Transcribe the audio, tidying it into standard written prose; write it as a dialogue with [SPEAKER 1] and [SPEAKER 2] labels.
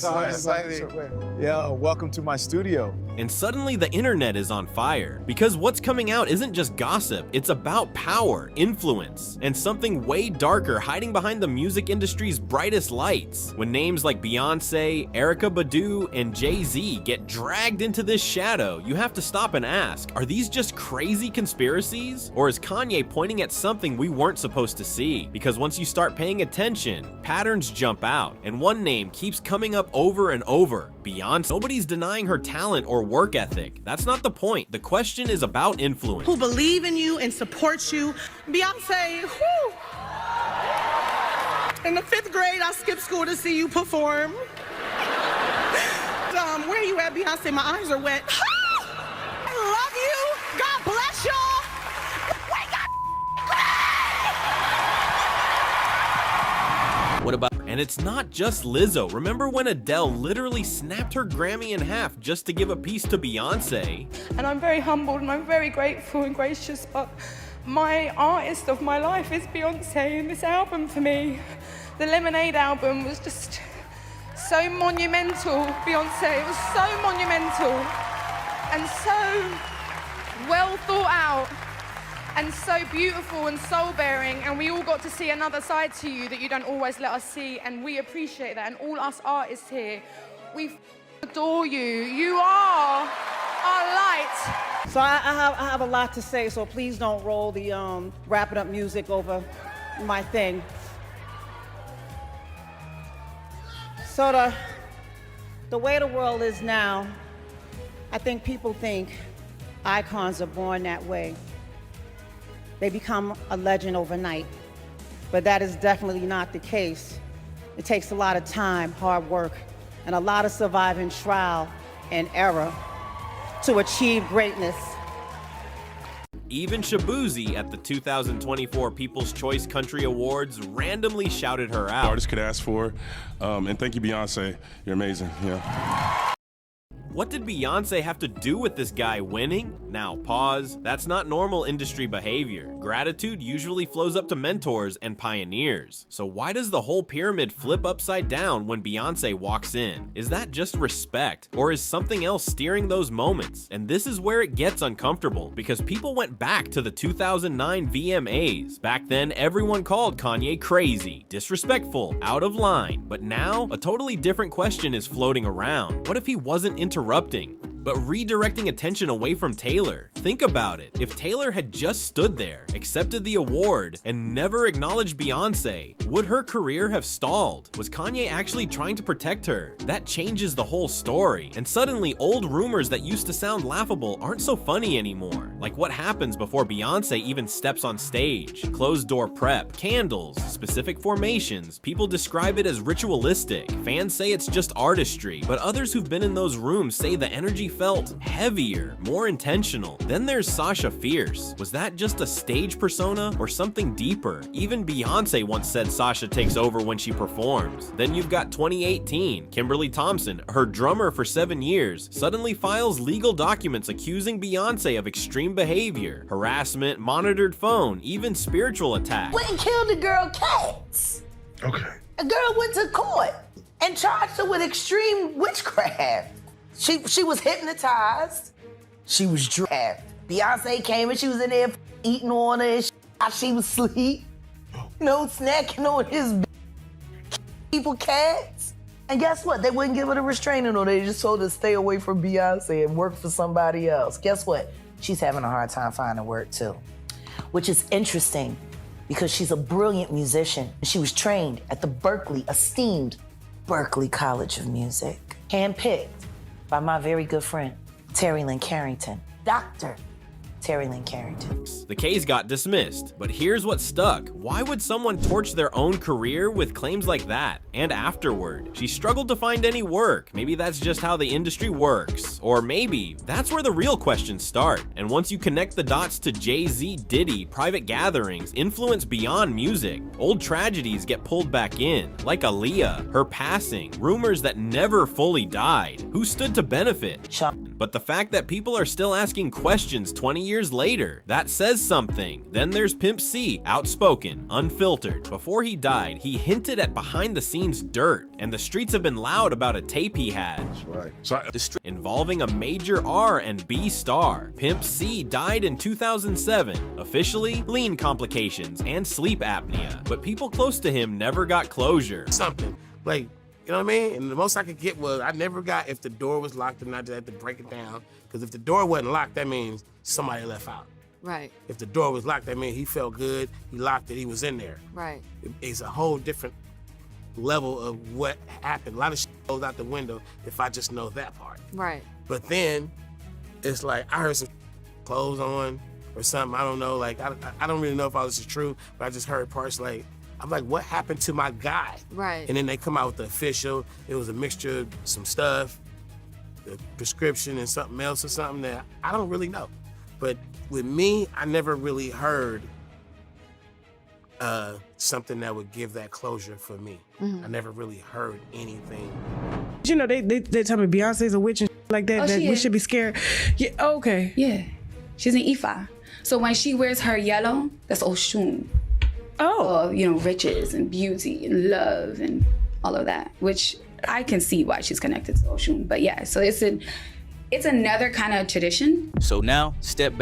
[SPEAKER 1] Yeah, welcome to my studio.
[SPEAKER 2] And suddenly the internet is on fire, because what's coming out isn't just gossip, it's about power, influence, and something way darker hiding behind the music industry's brightest lights. When names like Beyoncé, Erykah Badu, and Jay-Z get dragged into this shadow, you have to stop and ask, are these just crazy conspiracies? Or is Kanye pointing at something we weren't supposed to see? Because once you start paying attention, patterns jump out, and one name keeps coming up over and over: Beyoncé. Nobody's denying her talent or work ethic. That's not the point. The question is about influence.
[SPEAKER 3] Who believe in you and support you. Beyoncé, whoo! In the 5th grade, I skipped school to see you perform. Where you at, Beyoncé? My eyes are wet. I love you. God bless y'all. We got
[SPEAKER 2] What about? And it's not just Lizzo. Remember when Adele literally snapped her Grammy in half just to give a piece to Beyoncé?
[SPEAKER 4] And I'm very humbled and I'm very grateful and gracious, but my artist of my life is Beyoncé, and this album for me, the Lemonade album, was just so monumental, Beyoncé. It was so monumental and so well thought out and so beautiful and soul-bearing, and we all got to see another side to you that you don't always let us see, and we appreciate that. And all us artists here, we adore you. You are our light.
[SPEAKER 5] So I have a lot to say, so please don't roll the wrapping up music over my thing. So the way the world is now, I think people think icons are born that way. They become a legend overnight, but that is definitely not the case. It takes a lot of time, hard work, and a lot of surviving trial and error to achieve greatness.
[SPEAKER 2] Even Shabuzi at the 2024 People's Choice Country Awards randomly shouted her out.
[SPEAKER 6] Artist could ask for, and thank you, Beyonce. You're amazing. Yeah.
[SPEAKER 2] What did Beyoncé have to do with this guy winning? Now, pause. That's not normal industry behavior. Gratitude usually flows up to mentors and pioneers. So why does the whole pyramid flip upside down when Beyoncé walks in? Is that just respect? Or is something else steering those moments? And this is where it gets uncomfortable, because people went back to the 2009 VMAs. Back then, everyone called Kanye crazy, disrespectful, out of line. But now, a totally different question is floating around. What if he wasn't interrupting, but redirecting attention away from Taylor? Think about it. If Taylor had just stood there, accepted the award, and never acknowledged Beyoncé, would her career have stalled? Was Kanye actually trying to protect her? That changes the whole story. And suddenly, old rumors that used to sound laughable aren't so funny anymore. Like what happens before Beyoncé even steps on stage. Closed door prep, candles, specific formations. People describe it as ritualistic. Fans say it's just artistry, but others who've been in those rooms say the energy felt heavier, more intentional. Then there's Sasha Fierce. Was that just a stage persona or something deeper? Even Beyoncé once said Sasha takes over when she performs. Then you've got 2018. Kimberly Thompson, her drummer for 7 years, suddenly files legal documents accusing Beyoncé of extreme behavior, harassment, monitored phone, even spiritual attacks.
[SPEAKER 7] Went and killed the girl Cats.
[SPEAKER 6] Okay.
[SPEAKER 7] A girl went to court and charged her with extreme witchcraft. She was hypnotized. She was dragged. Beyonce came and she was in there eating on her and while she was asleep. No snacking on his people cats. And guess what? They wouldn't give her the restraining order. They just told her to stay away from Beyonce and work for somebody else. Guess what? She's having a hard time finding work too. Which is interesting because she's a brilliant musician. She was trained at the esteemed Berklee College of Music. Handpicked by my very good friend, Terry Lynn Carrington. Dr. Terry Lynn Carrington.
[SPEAKER 2] The case got dismissed, but here's what stuck. Why would someone torch their own career with claims like that? And afterward, she struggled to find any work. Maybe that's just how the industry works. Or maybe that's where the real questions start. And once you connect the dots to Jay-Z, Diddy, private gatherings, influence beyond music, old tragedies get pulled back in, like Aaliyah, her passing, rumors that never fully died. Who stood to benefit? But the fact that people are still asking questions 20 years later, that says something. Then there's Pimp C, outspoken, unfiltered. Before he died, he hinted at behind the scenes Machine's dirt, and the streets have been loud about a tape he had.
[SPEAKER 6] That's right. So
[SPEAKER 2] Involving a major R and B star. Pimp C died in 2007, officially lean complications and sleep apnea, but people close to him never got closure.
[SPEAKER 8] Something, like, you know what I mean? And the most I could get was, I never got if the door was locked or not, I had to break it down. Because if the door wasn't locked, that means somebody left out.
[SPEAKER 9] Right.
[SPEAKER 8] If the door was locked, that means he felt good, he locked it, he was in there.
[SPEAKER 9] Right.
[SPEAKER 8] It's a whole different level of what happened. A lot of shit goes out the window if I just know that part.
[SPEAKER 9] Right.
[SPEAKER 8] But then, it's like, I heard some clothes on or something, I don't know, like, I don't really know if all this is true, but I just heard parts like, I'm like, what happened to my guy?
[SPEAKER 9] Right.
[SPEAKER 8] And then they come out with the official, it was a mixture of some stuff, the prescription and something else or something that I don't really know. But with me, I never really heard something that would give that closure for me. I never really heard anything.
[SPEAKER 10] You know, they tell me Beyonce's a witch and like that, that we should be scared. Yeah, okay.
[SPEAKER 11] Yeah, she's an Ifa. So when she wears her yellow, that's Oshun.
[SPEAKER 10] Oh.
[SPEAKER 11] You know, riches and beauty and love and all of that, which I can see why she's connected to Oshun. But yeah, so it's another kind of tradition.
[SPEAKER 12] So now, step back.